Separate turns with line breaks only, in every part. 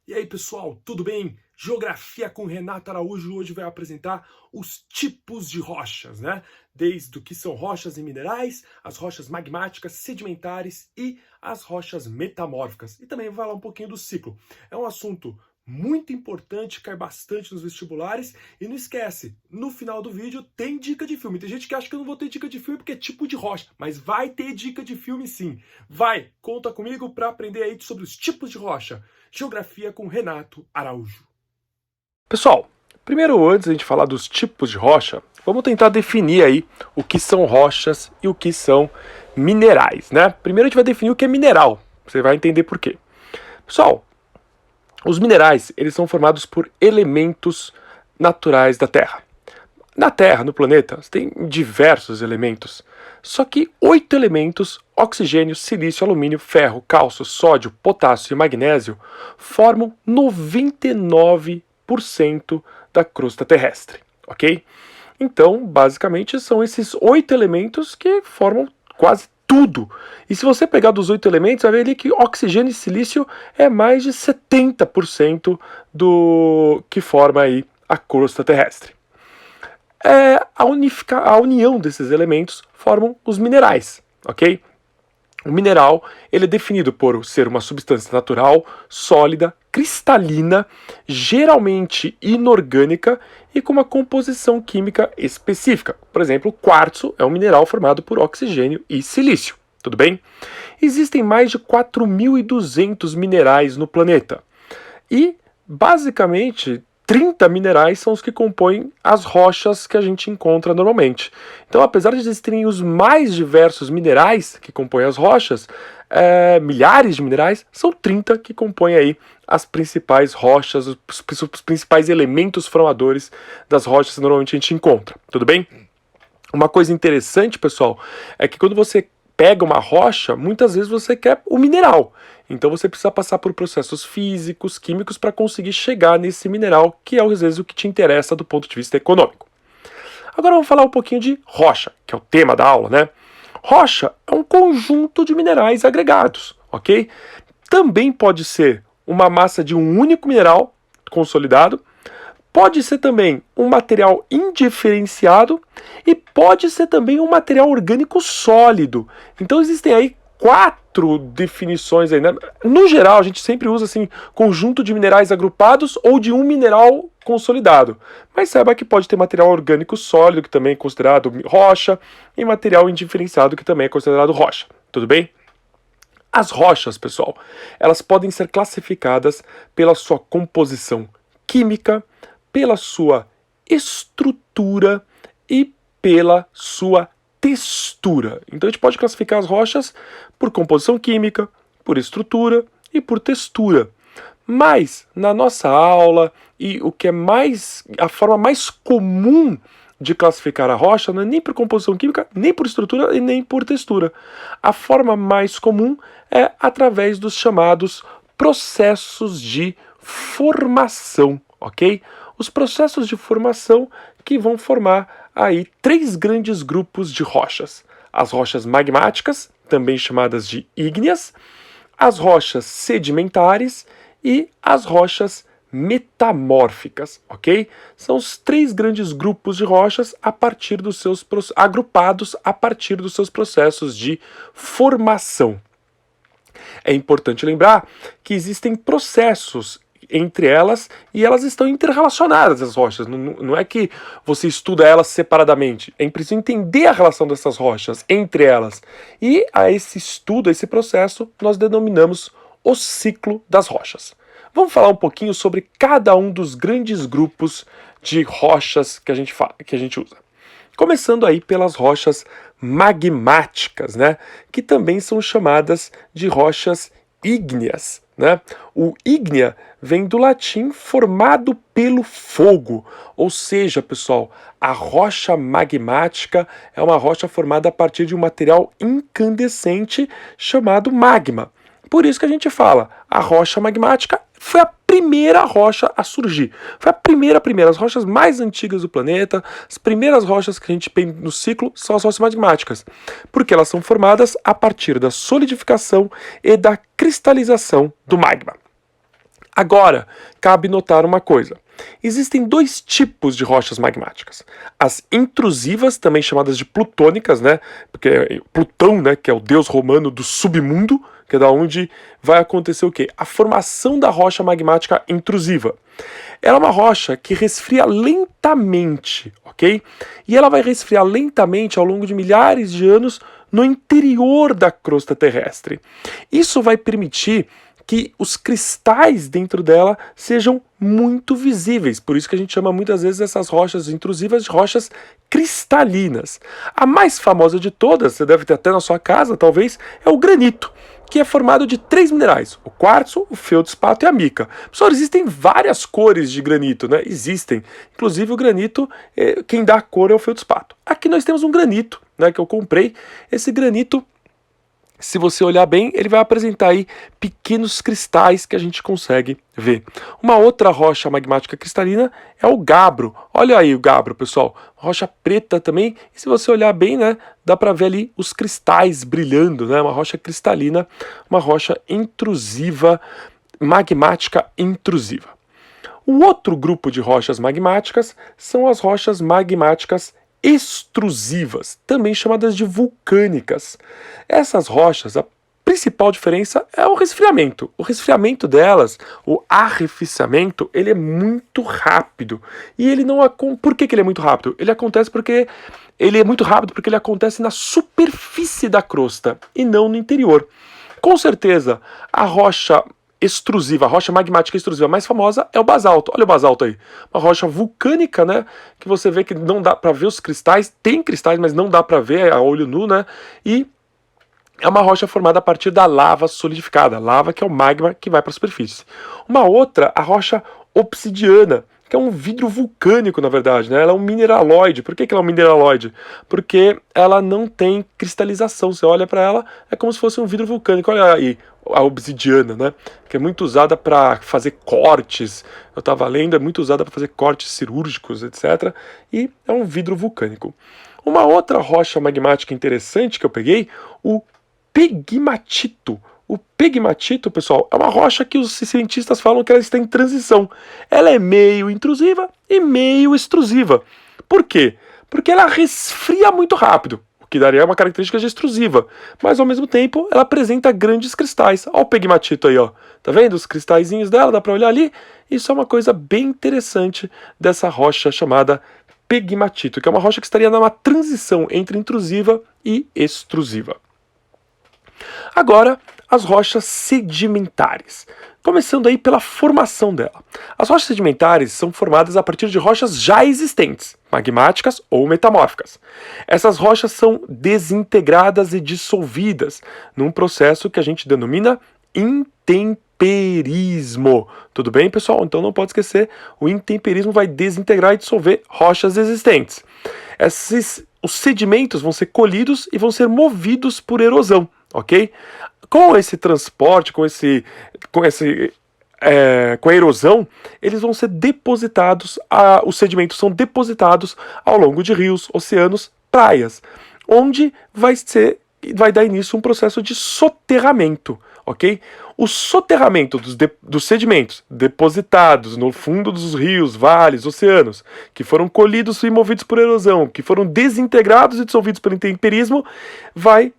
E aí, pessoal, tudo bem? Geografia com Renato Araújo hoje vai apresentar os tipos de rochas, né? Desde o que são rochas e minerais, as rochas magmáticas, sedimentares e as rochas metamórficas. E também vai falar um pouquinho do ciclo. É um assunto muito importante, cai bastante nos vestibulares. E não esquece, no final do vídeo tem dica de filme. Tem gente que acha que eu não vou ter dica de filme porque é tipo de rocha, mas vai ter dica de filme sim. Vai, conta comigo para aprender aí sobre os tipos de rocha. Geografia com Renato Araújo. Pessoal, primeiro antes de a gente falar dos tipos de rocha, vamos tentar definir aí o que são rochas e o que são minerais, né? Primeiro a gente vai definir o que é mineral, você vai entender por quê. Pessoal, os minerais, eles são formados por elementos naturais da Terra. Na Terra, no planeta, tem diversos elementos. Só que 8 elementos, oxigênio, silício, alumínio, ferro, cálcio, sódio, potássio e magnésio, formam 99% da crosta terrestre, ok? Então, basicamente, são esses 8 elementos que formam quase tudo. E se você pegar dos 8 elementos, vai ver ali que oxigênio e silício é mais de 70% do que forma aí a crosta terrestre. A união desses elementos formam os minerais, ok? O mineral ele é definido por ser uma substância natural, sólida, cristalina, geralmente inorgânica e com uma composição química específica. Por exemplo, o quartzo é um mineral formado por oxigênio e silício. Tudo bem? Existem mais de 4.200 minerais no planeta. E, basicamente, 30 minerais são os que compõem as rochas que a gente encontra normalmente. Então, apesar de existirem os mais diversos minerais que compõem as rochas, milhares de minerais, são 30 que compõem aí as principais rochas, os principais elementos formadores das rochas que normalmente a gente encontra. Tudo bem? Uma coisa interessante, pessoal, é que quando você pega uma rocha, muitas vezes você quer o mineral. Então você precisa passar por processos físicos, químicos para conseguir chegar nesse mineral, que é às vezes o que te interessa do ponto de vista econômico. Agora vamos falar um pouquinho de rocha, que é o tema da aula, né? Rocha é um conjunto de minerais agregados, ok? Também pode ser uma massa de um único mineral consolidado, pode ser também um material indiferenciado e pode ser também um material orgânico sólido. Então existem aí 4 definições aí, né? No geral, a gente sempre usa assim, conjunto de minerais agrupados ou de um mineral consolidado. Mas saiba que pode ter material orgânico sólido, que também é considerado rocha, e material indiferenciado, que também é considerado rocha. Tudo bem? As rochas, pessoal, elas podem ser classificadas pela sua composição química, pela sua estrutura e pela sua textura. Então a gente pode classificar as rochas por composição química, por estrutura e por textura. Mas na nossa aula, e o que é a forma mais comum de classificar a rocha não é nem por composição química, nem por estrutura e nem por textura. A forma mais comum é através dos chamados processos de formação, ok? Os processos de formação que vão formar aí 3 grandes grupos de rochas. As rochas magmáticas, também chamadas de ígneas, as rochas sedimentares e as rochas metamórficas, ok? São os 3 grandes grupos de rochas agrupados a partir dos seus processos de formação. É importante lembrar que existem processos entre elas e elas estão interrelacionadas, as rochas. Não é que você estuda elas separadamente. É preciso entender a relação dessas rochas entre elas. E a esse estudo, a esse processo, nós denominamos o ciclo das rochas. Vamos falar um pouquinho sobre cada um dos grandes grupos de rochas que a gente usa. Começando aí pelas rochas magmáticas, né? Que também são chamadas de rochas ígneas, né? O ígnea vem do latim formado pelo fogo, ou seja, pessoal, a rocha magmática é uma rocha formada a partir de um material incandescente chamado magma. Por isso que a gente fala, a rocha magmática foi a primeira rocha a surgir. Foi a primeira. As rochas mais antigas do planeta, as primeiras rochas que a gente tem no ciclo são as rochas magmáticas, porque elas são formadas a partir da solidificação e da cristalização do magma. Agora, cabe notar uma coisa. Existem dois tipos de rochas magmáticas. As intrusivas, também chamadas de plutônicas, né? Porque é Plutão, né, que é o deus romano do submundo, que é da onde vai acontecer o quê? A formação da rocha magmática intrusiva. Ela é uma rocha que resfria lentamente, ok? E ela vai resfriar lentamente ao longo de milhares de anos no interior da crosta terrestre. Isso vai permitir que os cristais dentro dela sejam muito visíveis. Por isso que a gente chama muitas vezes essas rochas intrusivas de rochas cristalinas. A mais famosa de todas, você deve ter até na sua casa, talvez, é o granito, que é formado de 3 minerais: o quartzo, o feldspato e a mica. Pessoal, existem várias cores de granito, né? Existem. Inclusive o granito, quem dá a cor é o feldspato. Aqui nós temos um granito, né, que eu comprei. Esse granito, se você olhar bem, ele vai apresentar aí pequenos cristais que a gente consegue ver. Uma outra rocha magmática cristalina é o gabbro. Olha aí o gabbro, pessoal. Rocha preta também. E se você olhar bem, né, dá para ver ali os cristais brilhando, né? Uma rocha cristalina, uma rocha intrusiva, magmática intrusiva. O outro grupo de rochas magmáticas são as rochas magmáticas extrusivas, também chamadas de vulcânicas. Essas rochas, a principal diferença é o resfriamento. O resfriamento delas, o arrefecimento, ele é muito rápido. E ele não... Por que ele é muito rápido? Ele acontece porque... Ele é muito rápido porque ele acontece na superfície da crosta e não no interior. Com certeza, a rocha extrusiva, a rocha magmática extrusiva mais famosa é o basalto. Olha o basalto aí. Uma rocha vulcânica, né? Que você vê que não dá para ver os cristais. Tem cristais, mas não dá para ver a olho nu, né? E é uma rocha formada a partir da lava solidificada. Lava que é o magma que vai para a superfície. Uma outra, a rocha obsidiana, que é um vidro vulcânico, na verdade, né? Ela é um mineraloide. Por que ela é um mineraloide? Porque ela não tem cristalização. Você olha para ela, é como se fosse um vidro vulcânico. Olha aí, a obsidiana, né? Que é muito usada para fazer cortes. Eu estava lendo, é muito usada para fazer cortes cirúrgicos, etc. E é um vidro vulcânico. Uma outra rocha magmática interessante que eu peguei, o pegmatito. O pegmatito, pessoal, é uma rocha que os cientistas falam que ela está em transição. Ela é meio intrusiva e meio extrusiva. Por quê? Porque ela resfria muito rápido, o que daria uma característica de extrusiva. Mas, ao mesmo tempo, ela apresenta grandes cristais. Olha o pegmatito aí, ó. Tá vendo? Os cristalzinhos dela, dá para olhar ali. Isso é uma coisa bem interessante dessa rocha chamada pegmatito, que é uma rocha que estaria numa transição entre intrusiva e extrusiva. Agora, as rochas sedimentares. Começando aí pela formação dela. As rochas sedimentares são formadas a partir de rochas já existentes, magmáticas ou metamórficas. Essas rochas são desintegradas e dissolvidas num processo que a gente denomina intemperismo. Tudo bem, pessoal? Então não pode esquecer, o intemperismo vai desintegrar e dissolver rochas existentes. Os sedimentos vão ser colhidos e vão ser movidos por erosão, ok? Com esse transporte, com a erosão, eles vão ser depositados, os sedimentos são depositados ao longo de rios, oceanos, praias, onde vai dar início a um processo de soterramento, ok? O soterramento dos sedimentos depositados no fundo dos rios, vales, oceanos, que foram colhidos e movidos por erosão, que foram desintegrados e dissolvidos pelo intemperismo, vai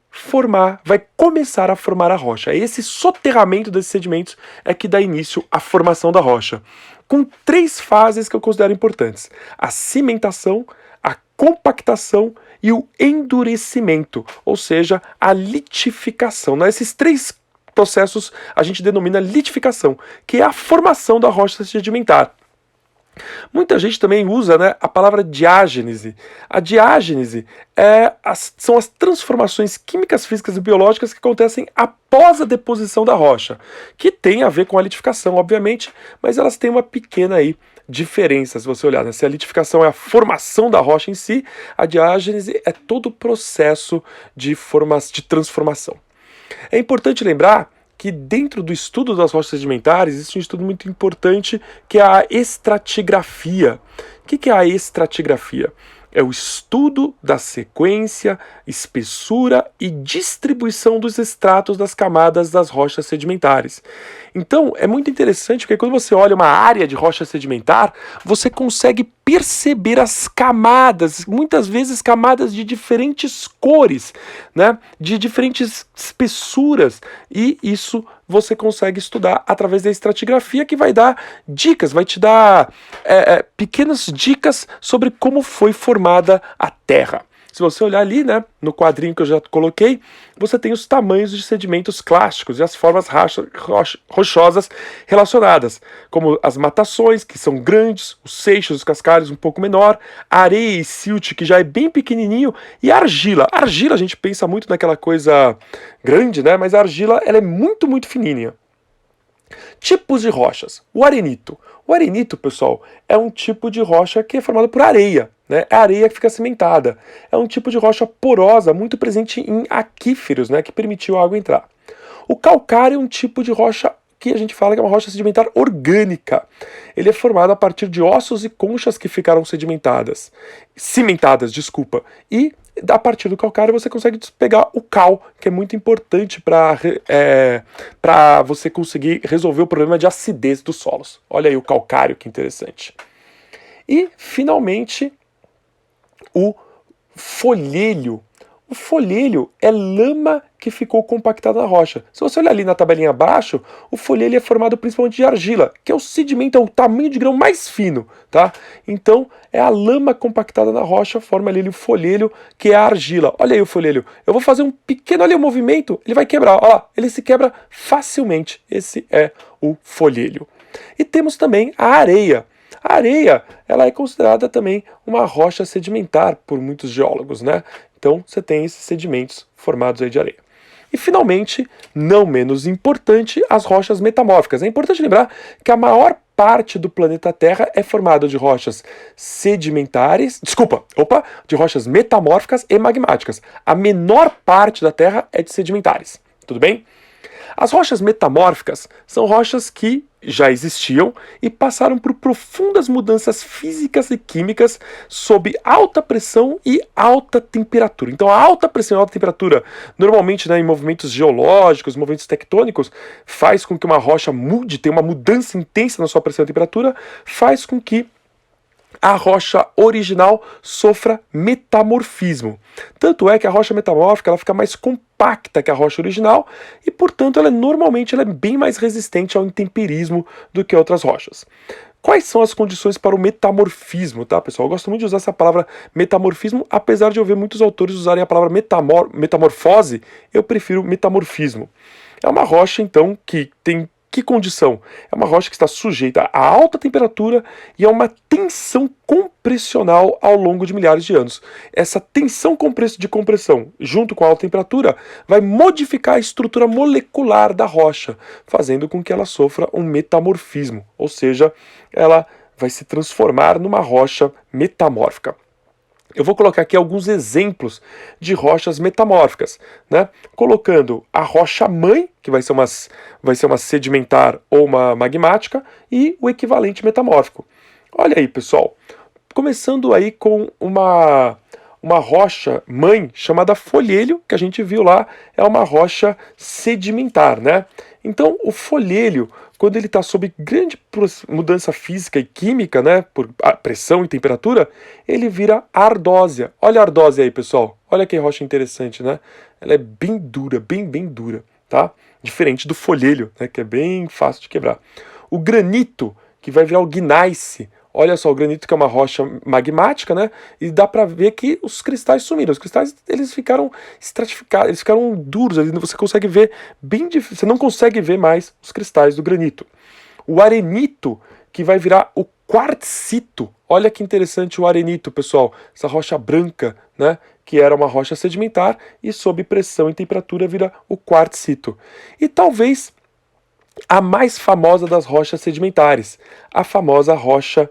começar a formar a rocha. Esse soterramento desses sedimentos é que dá início à formação da rocha, com 3 fases que eu considero importantes: a cimentação, a compactação e o endurecimento, ou seja, a litificação. Esses 3 processos a gente denomina litificação, que é a formação da rocha sedimentar. Muita gente também usa, né, a palavra diágenese. A diágenese são as transformações químicas, físicas e biológicas que acontecem após a deposição da rocha, que tem a ver com a litificação, obviamente, mas elas têm uma pequena aí diferença, se você olhar, né? Se a litificação é a formação da rocha em si, a diágenese é todo o processo de transformação. É importante lembrar que dentro do estudo das rochas sedimentares existe um estudo muito importante que é a estratigrafia. O que é a estratigrafia? É o estudo da sequência, espessura e distribuição dos estratos das camadas das rochas sedimentares. Então, é muito interessante porque quando você olha uma área de rocha sedimentar, você consegue perceber as camadas, muitas vezes camadas de diferentes cores, né? De diferentes espessuras, e isso você consegue estudar através da estratigrafia, que vai dar dicas, vai te dar pequenas dicas sobre como foi formada a Terra. Se você olhar ali, né, no quadrinho que eu já coloquei, você tem os tamanhos de sedimentos clásticos e as formas rochosas relacionadas, como as matações, que são grandes, os seixos, os cascalhos um pouco menor, a areia e silt, que já é bem pequenininho, e a argila. A argila a gente pensa muito naquela coisa grande, né, mas a argila ela é muito, muito fininha. Tipos de rochas. O arenito. O arenito, pessoal, é um tipo de rocha que é formado por areia, né? É a areia que fica cimentada. É um tipo de rocha porosa, muito presente em aquíferos, né? Que permitiu a água entrar. O calcário é um tipo de rocha que a gente fala que é uma rocha sedimentar orgânica. Ele é formado a partir de ossos e conchas que ficaram cimentadas, desculpa. E a partir do calcário você consegue pegar o cal, que é muito importante para você conseguir resolver o problema de acidez dos solos. Olha aí o calcário, que interessante. E, finalmente, o folhelho. O folhelho é lama que ficou compactada na rocha. Se você olhar ali na tabelinha abaixo, o folhelho é formado principalmente de argila, que é o sedimento, é o tamanho de grão mais fino, tá? Então, é a lama compactada na rocha, forma ali o folhelho, que é a argila. Olha aí o folhelho. Eu vou fazer um pequeno ali movimento, ele vai quebrar. Ó, ele se quebra facilmente. Esse é o folhelho. E temos também a areia. A areia, ela é considerada também uma rocha sedimentar por muitos geólogos, né? Então, você tem esses sedimentos formados aí de areia. E, finalmente, não menos importante, as rochas metamórficas. É importante lembrar que a maior parte do planeta Terra é formada de rochas sedimentares, de rochas metamórficas e magmáticas. A menor parte da Terra é de sedimentares, tudo bem? As rochas metamórficas são rochas que já existiam e passaram por profundas mudanças físicas e químicas sob alta pressão e alta temperatura. Então, a alta pressão e alta temperatura, normalmente, né, em movimentos geológicos, movimentos tectônicos, faz com que uma rocha mude, tenha uma mudança intensa na sua pressão e temperatura, faz com que a rocha original sofra metamorfismo. Tanto é que a rocha metamórfica ela fica mais compacta que a rocha original e, portanto, normalmente ela é bem mais resistente ao intemperismo do que outras rochas. Quais são as condições para o metamorfismo, tá, pessoal? Eu gosto muito de usar essa palavra metamorfismo, apesar de eu ver muitos autores usarem a palavra metamorfose, eu prefiro metamorfismo. É uma rocha, então, que tem que condição? É uma rocha que está sujeita a alta temperatura e a uma tensão compressional ao longo de milhares de anos. Essa tensão de compressão, junto com a alta temperatura, vai modificar a estrutura molecular da rocha, fazendo com que ela sofra um metamorfismo, ou seja, ela vai se transformar numa rocha metamórfica. Eu vou colocar aqui alguns exemplos de rochas metamórficas, né? Colocando a rocha-mãe, que vai ser uma sedimentar ou uma magmática, e o equivalente metamórfico. Olha aí, pessoal. Começando aí com uma rocha-mãe chamada folhelho, que a gente viu lá, é uma rocha sedimentar, né? Então, o folhelho, quando ele está sob grande mudança física e química, né, por pressão e temperatura, ele vira ardósia. Olha a ardósia aí, pessoal. Olha que rocha interessante, né? Ela é bem dura, bem dura, tá? Diferente do folhelho, né, que é bem fácil de quebrar. O granito, que vai virar o gneiss. Olha só, o granito que é uma rocha magmática, né? E dá pra ver que os cristais sumiram. Os cristais, eles ficaram estratificados, eles ficaram duros ali, você consegue ver bem difícil, você não consegue ver mais os cristais do granito. O arenito, que vai virar o quartzito. Olha que interessante o arenito, pessoal. Essa rocha branca, né? Que era uma rocha sedimentar e sob pressão e temperatura vira o quartzito. E talvez a mais famosa das rochas sedimentares, a famosa rocha,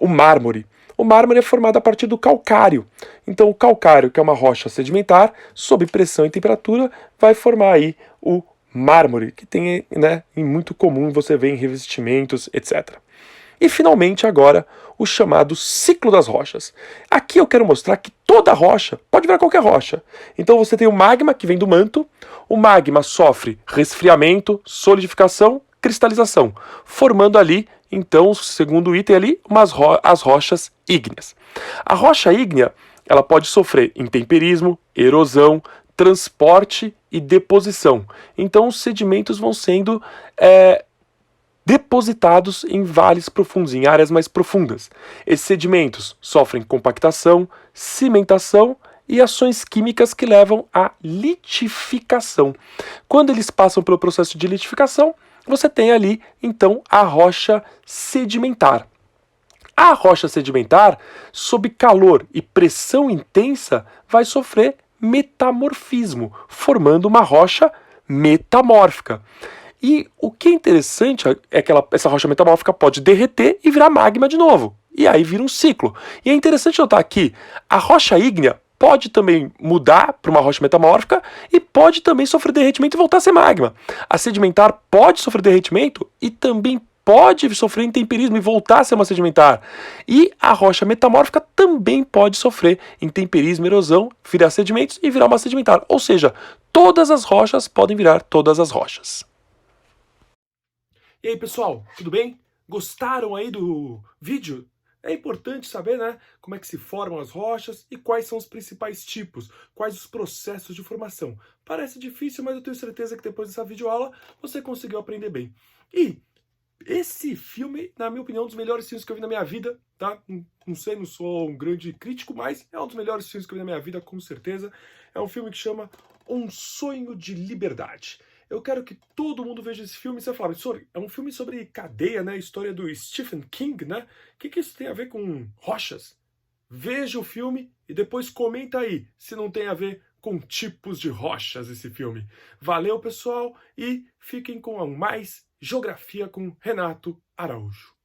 o mármore. O mármore é formado a partir do calcário. Então o calcário, que é uma rocha sedimentar, sob pressão e temperatura, vai formar aí o mármore, que tem, né, muito comum você ver em revestimentos, etc. E finalmente agora o chamado ciclo das rochas. Aqui eu quero mostrar que toda rocha pode virar qualquer rocha. Então você tem o magma que vem do manto, o magma sofre resfriamento, solidificação, cristalização, formando ali, então, segundo o item ali, as rochas ígneas. A rocha ígnea, ela pode sofrer intemperismo, erosão, transporte e deposição. Então os sedimentos vão sendo depositados em vales profundos, em áreas mais profundas. Esses sedimentos sofrem compactação, cimentação e ações químicas que levam à litificação. Quando eles passam pelo processo de litificação, você tem ali, então, a rocha sedimentar. A rocha sedimentar, sob calor e pressão intensa, vai sofrer metamorfismo, formando uma rocha metamórfica. E o que é interessante é que essa rocha metamórfica pode derreter e virar magma de novo. E aí vira um ciclo. E é interessante notar que a rocha ígnea pode também mudar para uma rocha metamórfica e pode também sofrer derretimento e voltar a ser magma. A sedimentar pode sofrer derretimento e também pode sofrer intemperismo e voltar a ser uma sedimentar. E a rocha metamórfica também pode sofrer intemperismo, erosão, virar sedimentos e virar uma sedimentar. Ou seja, todas as rochas podem virar todas as rochas. E aí, pessoal, tudo bem? Gostaram aí do vídeo? É importante saber, né, como é que se formam as rochas e quais são os principais tipos, quais os processos de formação. Parece difícil, mas eu tenho certeza que depois dessa videoaula você conseguiu aprender bem. E esse filme, na minha opinião, é um dos melhores filmes que eu vi na minha vida, tá? Não sei, não sou um grande crítico, mas é um dos melhores filmes que eu vi na minha vida, com certeza. É um filme que chama Um Sonho de Liberdade. Eu quero que todo mundo veja esse filme. Você fala, professor, é um filme sobre cadeia, né? História do Stephen King, né? O que isso tem a ver com rochas? Veja o filme e depois comenta aí se não tem a ver com tipos de rochas esse filme. Valeu, pessoal, e fiquem com mais Geografia com Renato Araújo.